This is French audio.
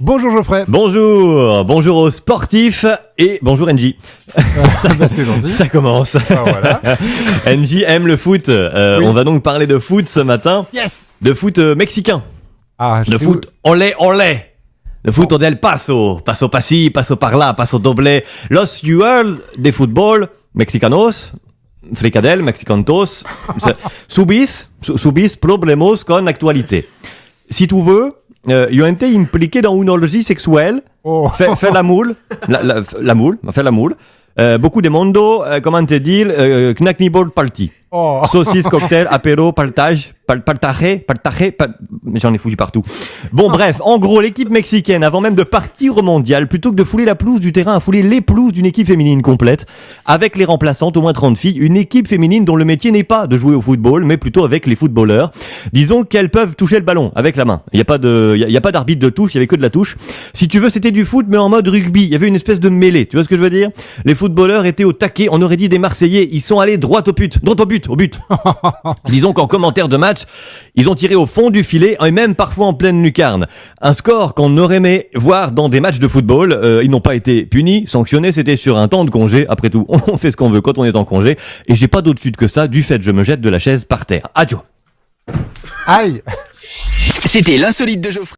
Bonjour Geoffrey. Bonjour aux sportifs et bonjour NJ. C'est gentil. Ça commence. Voilà. NJ aime le foot. Oui. On va donc parler de foot ce matin. Yes. De foot mexicain. De sais foot olé. De foot del paso passi, paso par là, paso doble. Los jugadores de fútbol mexicanos, fricadel, mexicantos, subis problemas con actualité. Si tu veux, yo été impliqué dans une orgie sexuelle. Oh. Fait la moule. Fait la moule. Beaucoup de mondo, comment te dire, knacknibord party. Oh. Saucisse, cocktail, apéro, partage, mais j'en ai foutu partout. Bon, bref, en gros, l'équipe mexicaine, avant même de partir au mondial, plutôt que de fouler la pelouse du terrain, a foulé les pelouses d'une équipe féminine complète, avec les remplaçantes, au moins 30 filles, une équipe féminine dont le métier n'est pas de jouer au football, mais plutôt avec les footballeurs. Disons qu'elles peuvent toucher le ballon avec la main. Il y a pas d'arbitre de touche, il y avait que de la touche. Si tu veux, c'était du foot, mais en mode rugby. Il y avait une espèce de mêlée. Tu vois ce que je veux dire? Les footballeurs étaient au taquet, on aurait dit des Marseillais. Ils sont allés droit au but. Disons qu'en commentaire de match, ils ont tiré au fond du filet et même parfois en pleine lucarne. Un score qu'on aurait aimé voir dans des matchs de football. Ils n'ont pas été punis, sanctionnés, c'était sur un temps de congé. Après tout, on fait ce qu'on veut quand on est en congé. Et j'ai pas d'autre suite que ça. Du fait, je me jette de la chaise par terre. Adieu. Aïe. C'était l'insolite de Geoffrey.